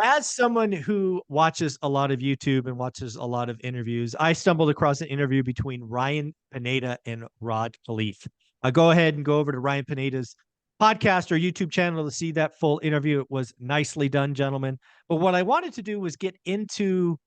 As someone who watches a lot of YouTube and watches a lot of interviews, I stumbled across an interview between Ryan Pineda and Rod Khleif. Go ahead and go over to Ryan Pineda's podcast or YouTube channel to see that full interview. It was nicely done, gentlemen. But what I wanted to do was get into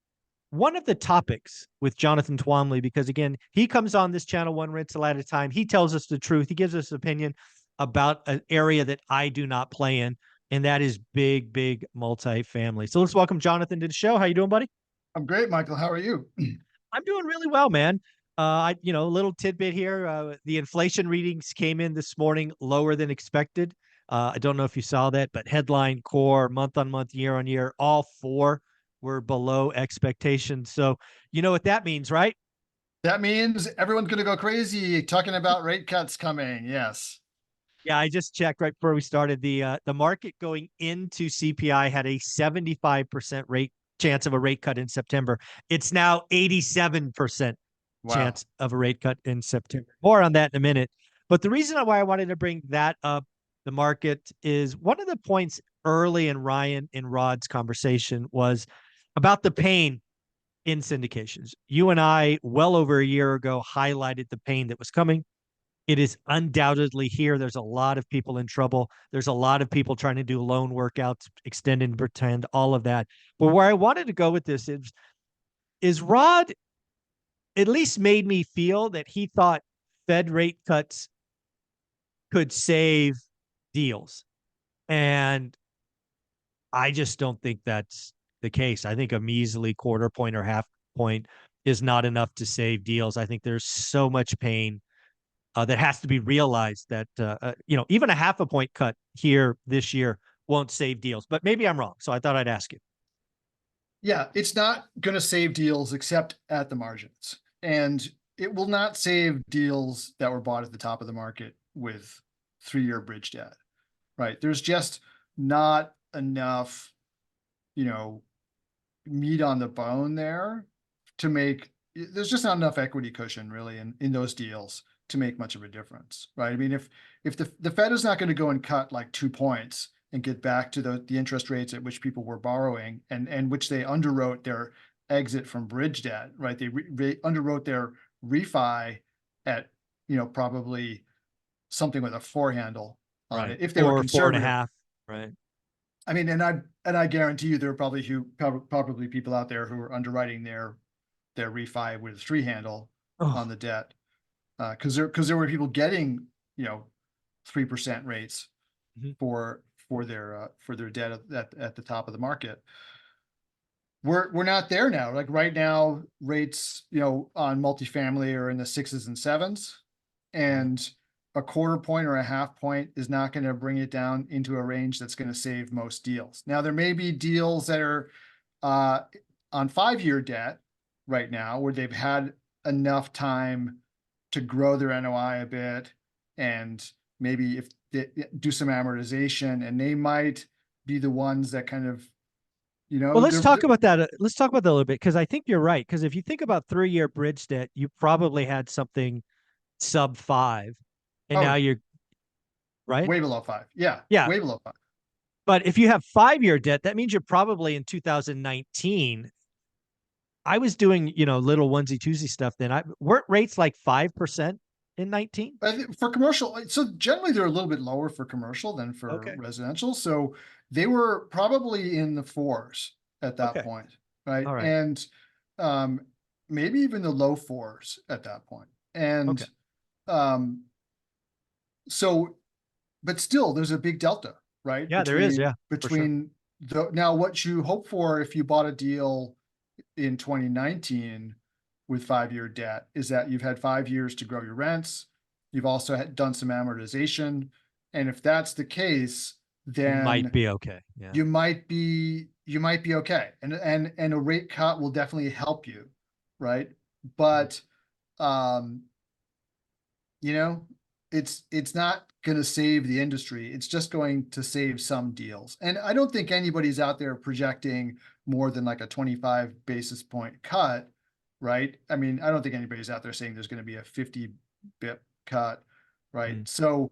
one of the topics with Jonathan Twombly, because again, he comes on this channel one rental at a time. He tells us the truth. He gives us an opinion about an area that I do not play in, and that is big multifamily. So let's welcome Jonathan to the show. How you doing, buddy? I'm great, Michael. How are you? I'm doing really well, man. A little tidbit here. The inflation readings came in this morning lower than expected. I don't know if you saw that, but headline, core, month on month, year on year, all four were below expectations. So you know what that means, right? That means everyone's going to go crazy talking about rate cuts coming. Yes. Yeah, I just checked right before we started. The market going into CPI had a 75% rate chance of a rate cut in September. It's now 87% Wow. chance of a rate cut in September. More on that in a minute. But the reason why I wanted to bring that up, the market, is one of the points early in Ryan and Rod's conversation was about the pain in syndications. You and I, well over a year ago, highlighted the pain that was coming. It is undoubtedly here. There's a lot of people in trouble. There's a lot of people trying to do loan workouts, extend and pretend, all of that. But where I wanted to go with this is Rod at least made me feel that he thought Fed rate cuts could save deals. And I just don't think that's the case. I think a measly quarter point or half point is not enough to save deals. I think there's so much pain that has to be realized that even a half a point cut here this year won't save deals. But maybe I'm wrong, so I thought I'd ask you. Yeah, it's not going to save deals except at the margins. And it will not save deals that were bought at the top of the market with 3-year bridge debt, right? There's just not enough, you know, meat on the bone there to make, there's just not enough equity cushion really in those deals to make much of a difference, right? I mean, if the Fed is not going to go and cut like 2 points and get back to the interest rates at which people were borrowing and which they underwrote their exit from bridge debt, right? They underwrote their refi at, probably something with a four handle on Right. it if they were Or four and a conservative. half. Right. I mean, and I guarantee you there are probably people out there who are underwriting their refi with a three handle on Oh, the debt. Because there were people getting 3% rates mhm. for their debt at the top of the market. We're not there now. Like right now, rates on multifamily are in the sixes and sevens, Right. and a quarter point or a half point is not going to bring it down into a range that's going to save most deals. Now there may be deals that are uh, on 5-year debt right now where they've had enough time to grow their NOI a bit, and maybe if they do some amortization, and they might be the ones that kind of, Well, let's talk they're about that. Let's talk about that a little bit because I think you're right. Because if you think about 3-year bridge debt, you probably had something sub five, and now oh, you're right. way below 5. Yeah, Yeah, way below 5. but if you have 5-year debt, that means you're probably in 2019. I was doing, little onesie twosie stuff then. Weren't rates like 5% in 19? I think for commercial, so generally they're a little bit lower for commercial than for Okay. residential. So they were probably in the fours at that Okay. point, right? All right. And um, maybe even the low fours at that point. Okay. And um, so, but still, there's a big delta, right? Yeah, there is. Yeah, for sure. Between now what you hope for if you bought a deal in 2019 with 5-year debt is that you've had 5 years to grow your rents. You've also done some amortization. And if that's the case, You might then be okay. Yeah. you might be okay. And a rate cut will definitely help you, right? But um, you know, it's not going to save the industry. It's just going to save some deals. And I don't think anybody's out there projecting more than like a 25 basis point cut, right? I mean, I don't think anybody's out there saying there's going to be a 50 bip cut, right? Mm. So,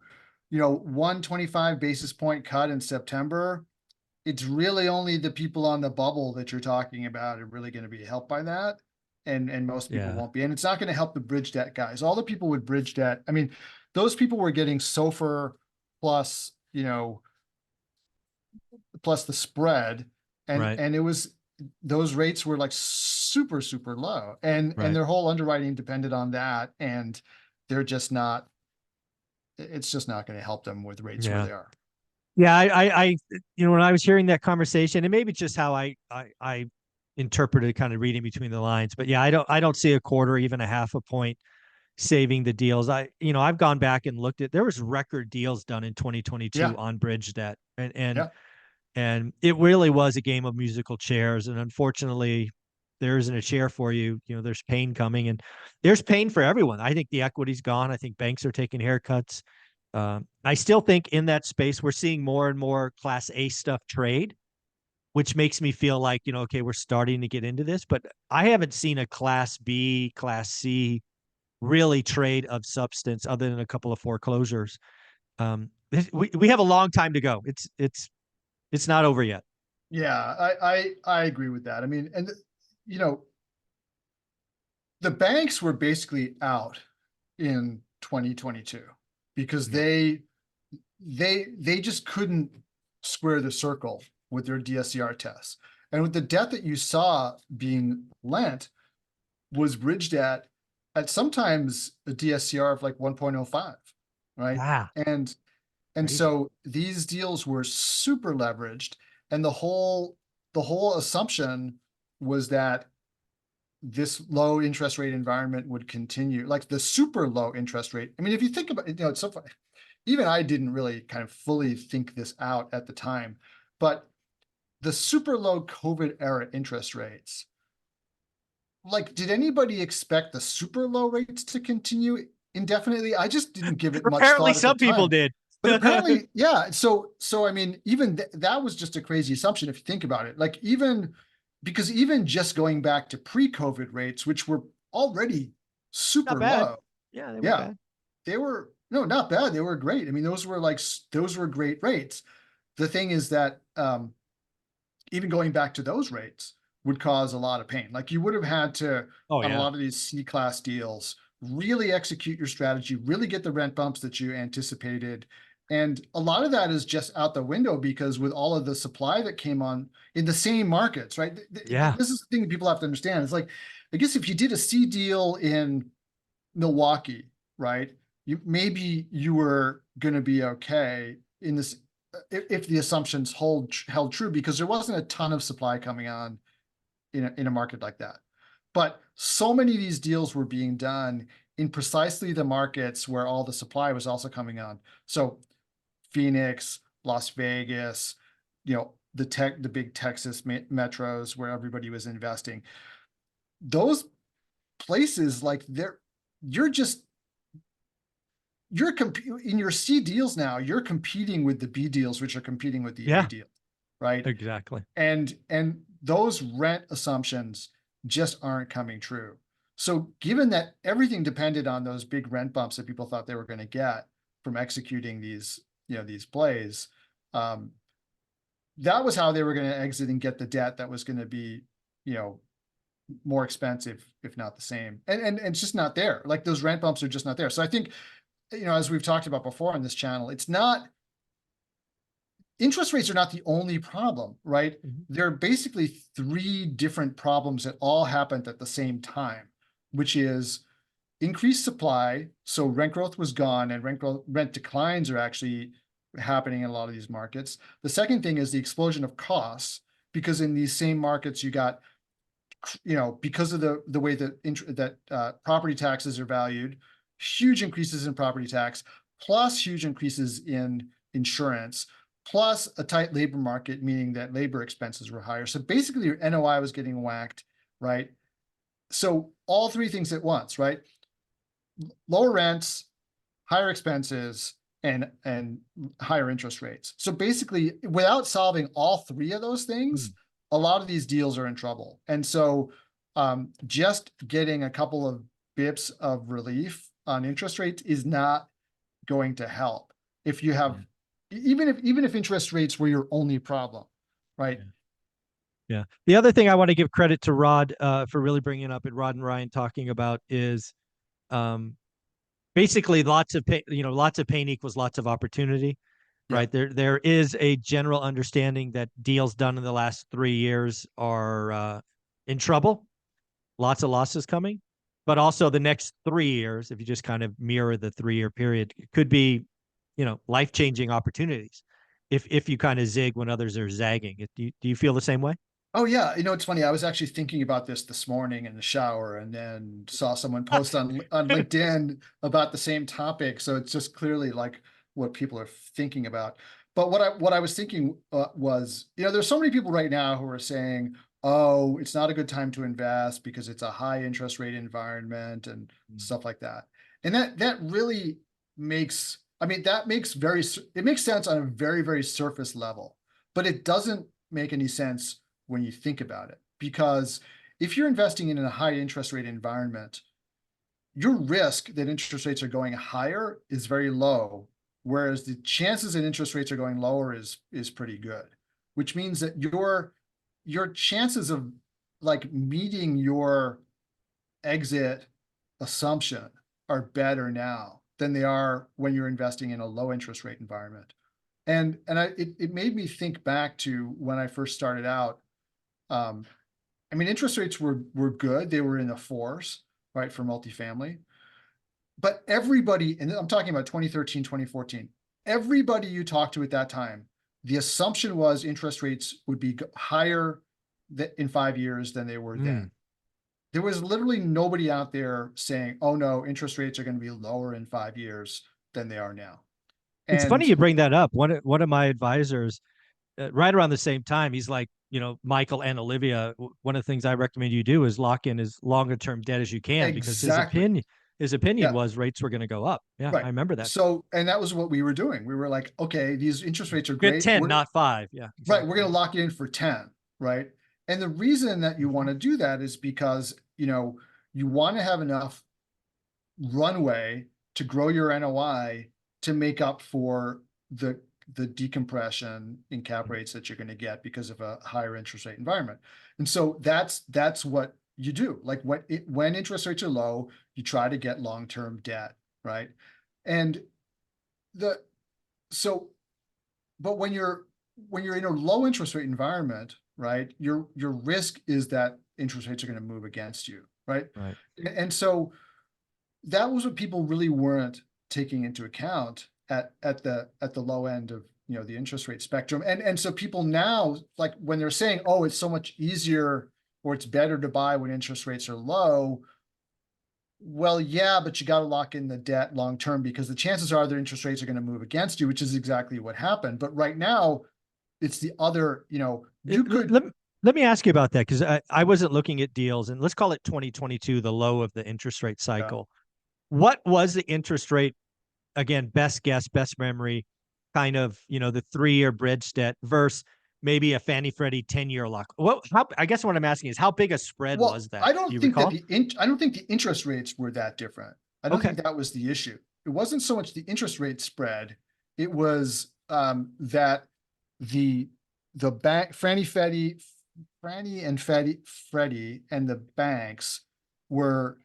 125 basis point cut in September it's really only the people on the bubble that you're talking about are really going to be helped by that. And most people Yeah. won't be. And it's not going to help the bridge debt guys. All the people with bridge debt, I mean, those people were getting SOFR plus, plus the spread. Right. And it was, those rates were like super, super low. And Right. their whole underwriting depended on that. And they're just not, it's just not going to help them with rates where Yeah. they are. Yeah. When I was hearing that conversation, and maybe it's just how I interpreted kind of reading between the lines, but yeah, I don't see a quarter, even a half a point saving the deals. I've gone back and looked at, there was record deals done in 2022 Yeah. on bridge debt. And Yeah. and it really was a game of musical chairs. And unfortunately, there isn't a chair for you. There's pain coming, and there's pain for everyone. I think the equity's gone. I think banks are taking haircuts. I still think in that space, we're seeing more and more Class A stuff trade, which makes me feel like, okay, we're starting to get into this. But I haven't seen a Class B, Class C really trade of substance other than a couple of foreclosures. We have a long time to go. It's not over yet. Yeah, I agree with that. I mean, and you know, the banks were basically out in 2022 because Yeah. they just couldn't square the circle with their DSCR tests. And with the debt that you saw being lent was bridged at sometimes a DSCR of like 1.05, right? Yeah. And Crazy. so these deals were super leveraged, and the whole assumption was that this low interest rate environment would continue, like the super low interest rate. I mean, if you think about it, it's so funny. Even I didn't really kind of fully think this out at the time, but the super low COVID era interest rates, like, did anybody expect the super low rates to continue indefinitely? I just didn't give it much Apparently thought at the some people time. did. But apparently, yeah. So I mean, even that was just a crazy assumption if you think about it. Like, because even just going back to pre-COVID rates, which were already Not super bad. low, Yeah, they weren't yeah, bad. they were, no, not bad. They were great. I mean, those were great rates. The thing is that even going back to those rates would cause a lot of pain. Like, you would have had to, Oh on a yeah. lot of these C-class deals, really execute your strategy, really get the rent bumps that you anticipated. And a lot of that is just out the window because with all of the supply that came on in the same markets, right? Yeah. This is the thing that people have to understand. It's like, I guess if you did a C deal in Milwaukee, right? Maybe you were going to be okay in this if the assumptions held true, because there wasn't a ton of supply coming on in a market like that. But so many of these deals were being done in precisely the markets where all the supply was also coming on. So Phoenix, Las Vegas, the big Texas metros where everybody was investing. Those places, like, you're just you're in your C deals now, you're competing with the B deals, which are competing with the A Yeah. deal, right? Exactly. And those rent assumptions just aren't coming true. So given that everything depended on those big rent bumps that people thought they were going to get from executing these plays, um, that was how they were going to exit and get the debt that was going to be, you know, more expensive, if not the same. And it's just not there. Like, those rent bumps are just not there. So I think, as we've talked about before on this channel, it's not, interest rates are not the only problem, right? Mhm. There are basically three different problems that all happened at the same time, which is increased supply. So rent growth was gone, and rent declines are actually happening in a lot of these markets. The second thing is the explosion of costs, because in these same markets you got, because of the way that property taxes are valued, huge increases in property tax, plus huge increases in insurance, plus a tight labor market, meaning that labor expenses were higher. So basically your NOI was getting whacked, right? So all three things at once, right? Lower rents, higher expenses, and higher interest rates. So basically, without solving all three of those things, Mm. a lot of these deals are in trouble. And so just getting a couple of bips of relief on interest rates is not going to help. If you have, Yeah. even if interest rates were your only problem, right? Yeah. Yeah. The other thing I want to give credit to Rod for really bringing up, and Rod and Ryan talking about, is um, basically lots of pain. Lots of pain equals lots of opportunity, Yeah. right? There is a general understanding that deals done in the last 3 years are in trouble. Lots of losses coming, but also the next 3 years, if you just kind of mirror the 3 year period, could be, life changing opportunities if you kind of zig when others are zagging. Do you feel the same way? Oh yeah, it's funny. I was actually thinking about this morning in the shower, and then saw someone post on LinkedIn about the same topic. So it's just clearly like what people are thinking about. But what I was thinking was, there's so many people right now who are saying, "Oh, it's not a good time to invest because it's a high interest rate environment and stuff like that." And that really makes, I mean, that makes it makes sense on a very, very surface level, but it doesn't make any sense when you think about it. Because if you're investing in a high interest rate environment, your risk that interest rates are going higher is very low, whereas the chances that interest rates are going lower is pretty good, which means that your chances of like meeting your exit assumption are better now than they are when you're investing in a low interest rate environment. It made me think back to when I first started out. I mean, interest rates were good. They were in the fours, right, for multifamily. But everybody, and I'm talking about 2013, 2014, everybody you talked to at that time, the assumption was interest rates would be higher in 5 years than they were then. There was literally nobody out there saying, "Oh no, interest rates are going to be lower in 5 years than they are now." It's funny And you bring that up. One of my advisors, right around the same time, he's like, Michael and Olivia, one of the things I recommend you do is lock in as longer term debt as you can, because his exactly, opinion yeah, was rates were going to go up. Yeah, right. I remember that. So, and that was what we were doing. We were like, okay, these interest rates are Good great. 10, not 5. Yeah, Right, we're exactly. going to lock it in for 10, right? And the reason that you want Mhm. to do that is because, you want to have enough runway to grow your NOI to make up for the decompression in cap rates that you're going to get because of a higher interest rate environment. And so that's what you do. Like when interest rates are low, you try to get long-term debt, right? And the so but when you're in a low interest rate environment, right, your risk is that interest rates are going to move against you, right? Right. And so that was what people really weren't taking into account at the low end of the interest rate spectrum. And so people now, like when they're saying, "Oh, it's so much easier or it's better to buy when interest rates are low," well, yeah, but you got to lock in the debt long term because the chances are the interest rates are going to move against you, which is exactly what happened. But right now, it's the other, you could, Let me ask you about that, because I wasn't looking at deals, and let's call it 2022, the low of the interest rate yeah. cycle. What was the interest rate, again, best guess, best memory, kind of, the 3 year bridge debt versus maybe a Fannie Freddie 10-year lock? I guess what I'm asking is how big a spread Well, was that? Do you recall? I don't think the interest rates were that different. I don't Okay. think that was the issue. It wasn't so much the interest rate spread. It was that the bank Franny and Freddie and the banks were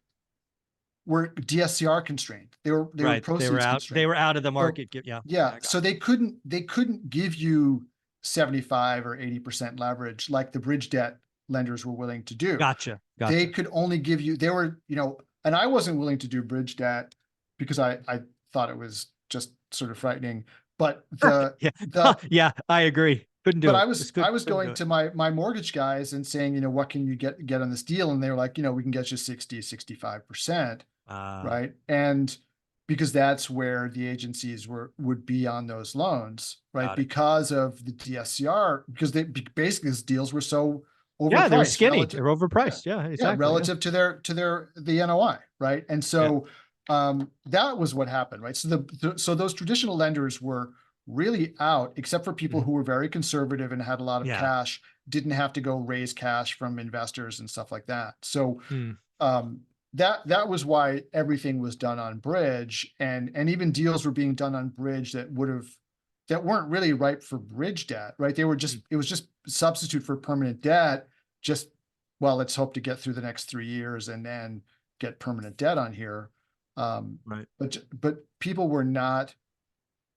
DSCR constrained. They were Right. They were proceeds out. They constrained. were out of the So market. Yeah. yeah, Yeah, I got so they couldn't give you 75 or 80% leverage like the bridge debt lenders were willing to it. do. Gotcha. They Gotcha. could only give you, they were, and I wasn't willing to do bridge debt because I thought it was just sort of frightening. But Right. the Yeah. the Yeah, I agree. Couldn't but do I it. was Just I was couldn't do going it. to my mortgage guys and saying, what can you get on this deal? And they were like, we can get you 60, 65%, Uh, right? And because that's where the agencies would be on those loans, right? got it. Because of the DSCR, because basically these deals were so Yeah, they were overpriced skinny. They relative, were yeah, overpriced. Yeah, yeah, exactly. Yeah. relative to the NOI, right? And Yeah. so that was what happened, right? So those traditional lenders were really out, except for people Mhm. who were very conservative and had a lot of Yeah. cash, didn't have to go raise cash from investors and stuff like that. So Mm. um, that was why everything was done on bridge, and even deals were being done on bridge that would have that weren't really ripe for bridge debt, right? They were just, it was just substitute for permanent debt. Just, well, let's hope to get through the next 3 years and then get permanent debt on here. Right. But people were not,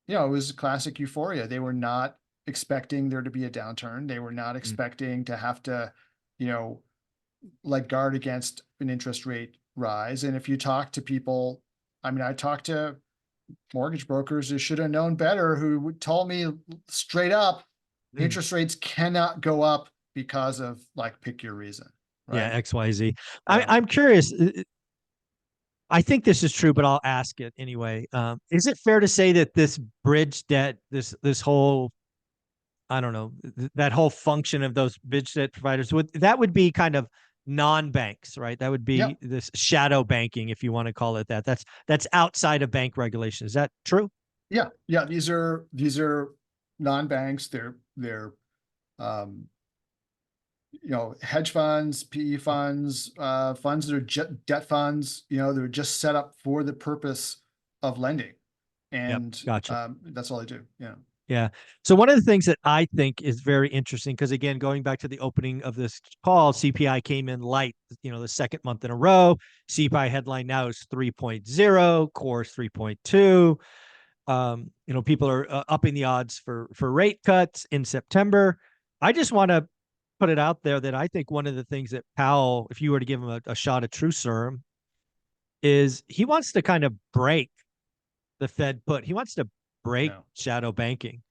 it was classic euphoria. They were not expecting there to be a downturn. They were not Mm. expecting to have to, you know, like guard against an interest rate rise. And if you talk to people, I mean, I talked to mortgage brokers who should have known better, who told me straight up, Mm. interest rates cannot go up because of, like, pick your reason, Yeah, right? XYZ. Yeah. I'm curious. I think this is true, but I'll ask it anyway. Is it fair to say that this bridge debt, this whole, I don't know, that whole function of those bridge debt providers would be kind of non-banks, right? That would Yeah. be this shadow banking, if you want to call it that. That's outside of bank regulation. Is that true? Yeah. Yeah. These are non-banks. They're um, hedge funds, PE funds, funds that are debt funds, they're just set up for the purpose of lending. Yep, And gotcha. that's all they do. Yeah. Yeah. So one of the things that I think is very interesting, because again, going back to the opening of this call, CPI came in light, the second month in a row. CPI headline now is 3.0, core is 3.2. People are upping the odds for rate cuts in September. I just want to put it out there that I think one of the things that Powell, if you were to give him a shot of truth serum, is he wants to kind of break the Fed put. He wants to break Yeah. shadow banking.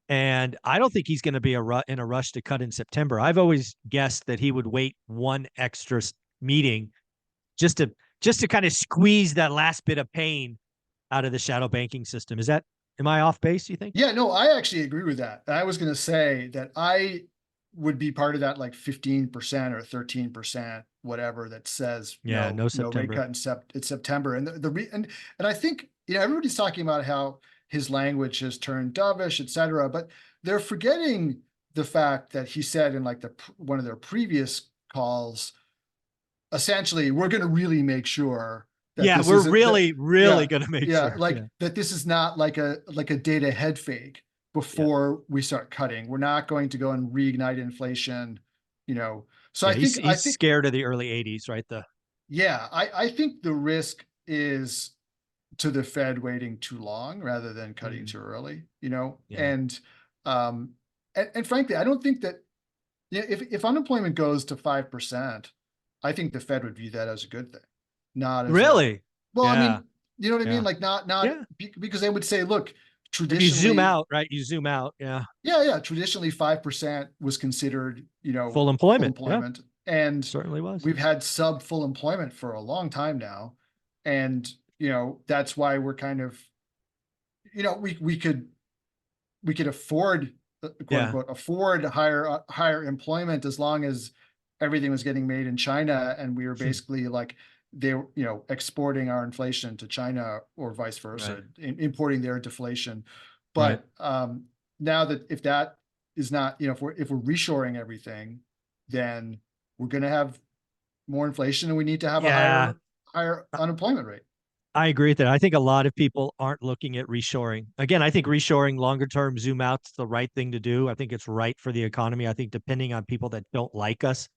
And I don't think he's going to be in a rush to cut in September. I've always guessed that he would wait one extra meeting just to kind of squeeze that last bit of pain out of the shadow banking system. Am I off base, you think? Yeah, no, I actually agree with that. I was going to say that I would be part of that, like 15% or 13%, whatever, that says Yeah, no no rate September. cut in September. And and I think, everybody's talking about how his language has turned dovish, et cetera, but they're forgetting the fact that he said in, like, one of their previous calls, essentially, we're going to really make sure that Yeah, this we're isn't that. really, really Yeah, going to make yeah, sure. like Yeah. that this is not like a data head fake Yeah. before we start cutting. We're not going to go and reignite inflation, so Yeah. I think He's scared of the early 80s, right? yeah, I think the risk is to the Fed waiting too long rather than cutting Mm, too early, yeah. um and frankly, I don't think that, yeah, if unemployment goes to 5%, I think the Fed would view that as a good thing, not as a, Really? well, I Yeah. mean, you know what I mean? Yeah. Like, not Yeah. because they would say, look, If you zoom traditionally, out, right? You zoom out. Yeah. yeah, yeah, traditionally 5% was considered, Full full employment. Yeah. employment. And Certainly was. we've had sub full employment for a long time now. And, that's why we're kind of, we could afford, quote Yeah. unquote, afford higher employment as long as everything was getting made in China, and we were Hmm. basically like, they were, exporting our inflation to China or vice Right. versa, importing their deflation. Right. But now that, if that is not, if we're reshoring everything, then we're going to have more inflation, and we need to have a Yeah. higher unemployment rate. I agree with that. I think a lot of people aren't looking at reshoring. Again, I think reshoring longer term, zoom out's the right thing to do. I think it's right for the economy. I think depending on people that don't like us,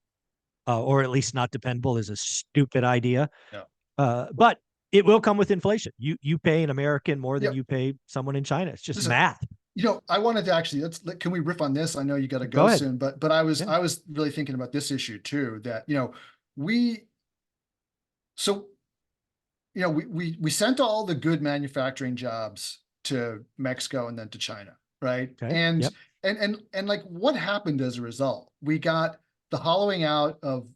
or at least not dependable, is a stupid idea. Yeah. But it will come with inflation. You pay an American more than Yeah. you pay someone in China. It's just Listen, math. I wanted to actually, can we riff on this? I know you got to Go go ahead. soon, but I was Yeah. I was really thinking about this issue too, that, we so we sent all the good manufacturing jobs to Mexico and then to China, right? Okay. And Yep. and like, what happened as a result? We got the hollowing out of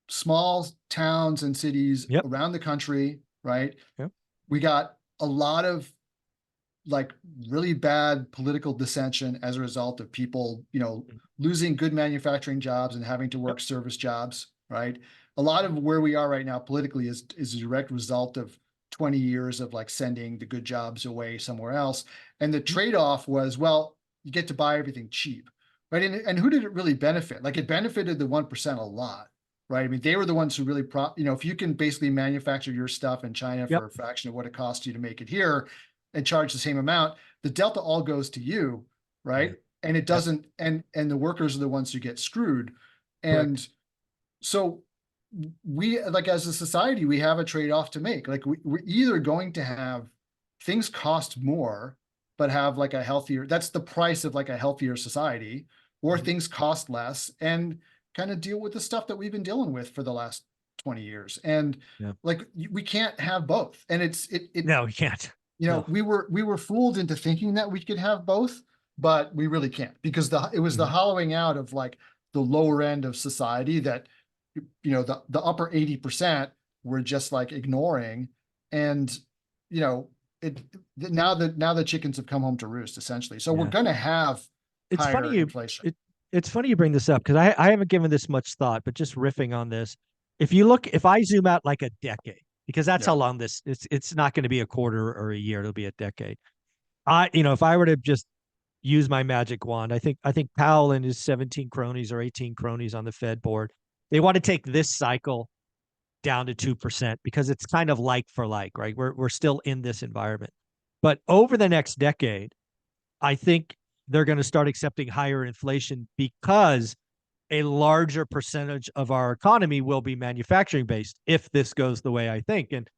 small towns and cities Yep. around the country, right? Yep. We got a lot of, like, really bad political dissension as a result of people, losing good manufacturing jobs and having to Yep. work service jobs, right? A lot of where we are right now politically is a direct result of 20 years of, like, sending the good jobs away somewhere else. And the trade-off was, well, you get to buy everything cheap, right? And who did it really benefit? Like, it benefited the 1% a lot, right? I mean, they were the ones who really if you can basically manufacture your stuff in China Yep. for a fraction of what it costs you to make it here, and charge the same amount, the delta all goes to you, right? Yeah. And it Yep. doesn't, and the workers are the ones who get screwed. And Correct. so we, like, as a society, we have a trade-off to make. Like, we're either going to have things cost more, but have like a healthier, that's the price of like a healthier society, or Mhm. things cost less and kind of deal with the stuff that we've been dealing with for the last 20 years. And Yeah. like, we can't have both. And No, you can't. you know, No. we were fooled into thinking that we could have both, but we really can't, because it was the Mhm. hollowing out of like the lower end of society that, you know, the upper 80% were just like ignoring. And, you know, it, now the chickens have come home to roost, essentially. So we're Yeah. going to have It's funny higher you inflation. it's funny you bring this up because I haven't given this much thought, but just riffing on this. If I zoom out like a decade, because that's how Yeah. long it's not going to be a quarter or a year, it'll be a decade. If I were to just use my magic wand, I think Powell and his 17 cronies or 18 cronies on the Fed board, they want to take this cycle down to 2% because it's kind of like for like, right? We're still in this environment. But over the next decade, I think they're going to start accepting higher inflation because a larger percentage of our economy will be manufacturing based if this goes the way I think. And,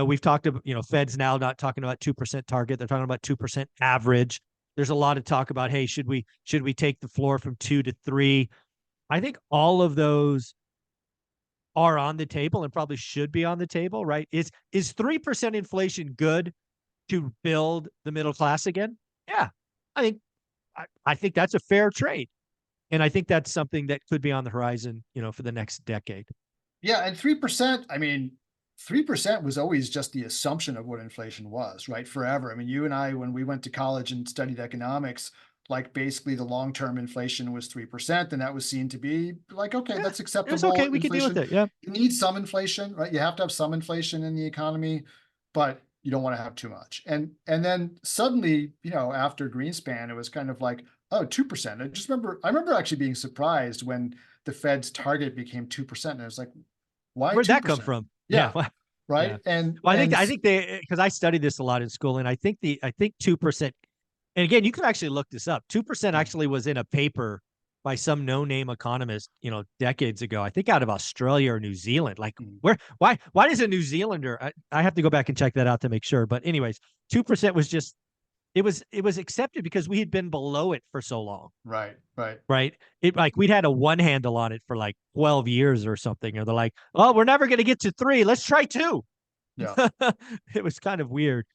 we've talked about, Fed's now not talking about 2% target. They're talking about 2% average. There's a lot of talk about, hey, should we take the floor from 2 to 3? I think all of those are on the table and probably should be on the table, right? Is 3% inflation good to build the middle class again? Yeah. I think I think that's a fair trade. And I think that's something that could be on the horizon, for the next decade. Yeah, and 3%, I mean, 3% was always just the assumption of what inflation was, right? Forever. I mean, you and I, when we went to college and studied economics, like, basically the long-term inflation was 3%, and that was seen to be like, okay, Yeah. that's It was acceptable okay. We could deal with inflation. it. Yeah. You need some inflation, right? You have to have some inflation in the economy, but you don't want to have too much. And then suddenly, you know, after Greenspan, it was kind of like, oh, 2%. I remember actually being surprised when the Fed's target became 2%. And I was like, why Where'd that come 2%? from? Yeah. Yeah, right. Yeah. Well, I And think because I studied this a lot in school, and I think 2%. And again, you can actually look this up. 2% yeah, actually was in a paper by some no-name economist, decades ago. I think out of Australia or New Zealand. Like, mm, why does a New Zealander? I have to go back and check that out to make sure. But anyways, 2% was just it was accepted because we had been below it for so long, right, right. right? It like we'd had a one handle on it for like 12 years or something. Or they're like, oh, we're never going to get to 3. Let's try 2. Yeah. It was kind of weird.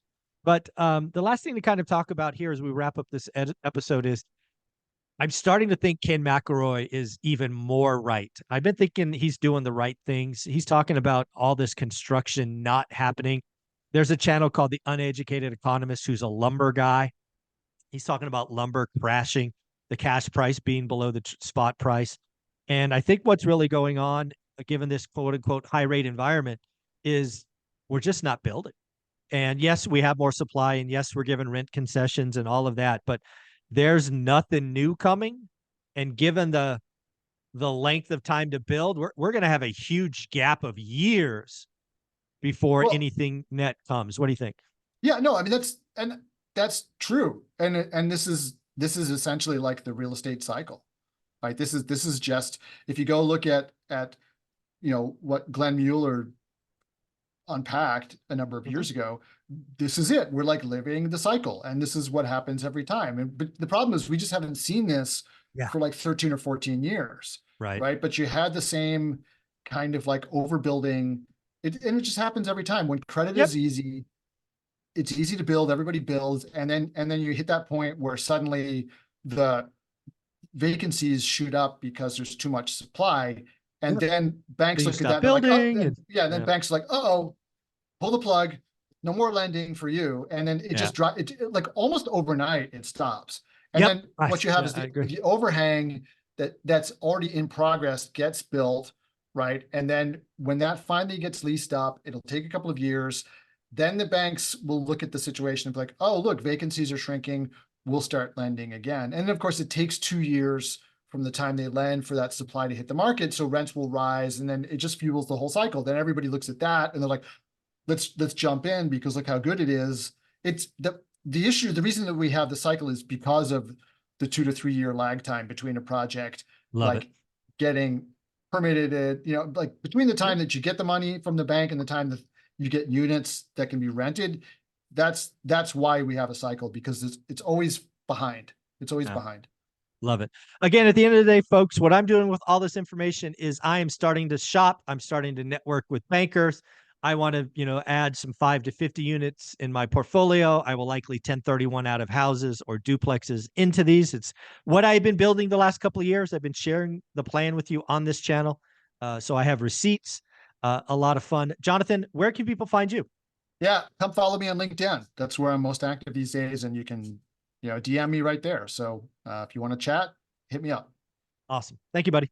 But the last thing to kind of talk about here as we wrap up this episode is I'm starting to think Ken McElroy is even more right. I've been thinking he's doing the right things. He's talking about all this construction not happening. There's a channel called The Uneducated Economist who's a lumber guy. He's talking about lumber crashing, the cash price being below the spot price. And I think what's really going on, given this quote unquote high rate environment, is we're just not building. And yes, we have more supply, and yes, we're giving rent concessions and all of that, but there's nothing new coming. And given the length of time to build, we're going to have a huge gap of years before Well, anything net comes. What do you think? yeah, no, I mean, that's true. And this is essentially like the real estate cycle, right? This is just, if you go look at you know what Glenn Mueller unpacked a number of Mm-hmm. years ago, this is it. We're like living the cycle, and this is what happens every time. And but the problem is we just haven't seen this Yeah. for like 13 or 14 years, Right. right? But you had the same kind of like overbuilding. And it just happens every time. When credit Yep. is easy, it's easy to build, everybody builds, and then you hit that point where suddenly the vacancies shoot up because there's too much supply. And Yep. then banks Then you look at that stop and they're like, oh, building, and yeah, and then yeah. banks are like, oh, pull the plug, no more lending for you. And then it Yeah. just drops, like almost overnight, it stops. And Yep. then what you have Yeah, is I the, agree. the overhang that's already in progress gets built, right? And then when that finally gets leased up, it'll take a couple of years. Then the banks will look at the situation and be like, oh, look, vacancies are shrinking. We'll start lending again. And of course, it takes 2 years from the time they lend for that supply to hit the market. So rents will rise, and then it just fuels the whole cycle. Then everybody looks at that and they're like, let's jump in because look how good it is. it's the issue, the reason that we have the cycle is because of the 2 to 3 year lag time between a project, Love it. like getting permitted, like between the time that you get the money from the bank and the time that you get units that can be rented. That's why we have a cycle, because it's always behind. It's always Yeah. behind. Love it. Again, at the end of the day, folks, what I'm doing with all this information is I am starting to shop. I'm starting to network with bankers. I want to, add some 5 to 50 units in my portfolio. I will likely 1031 out of houses or duplexes into these. It's what I've been building the last couple of years. I've been sharing the plan with you on this channel. So I have receipts, a lot of fun. Jonathan, where can people find you? Yeah, come follow me on LinkedIn. That's where I'm most active these days, and you can, DM me right there. So if you want to chat, hit me up. Awesome. Thank you, buddy.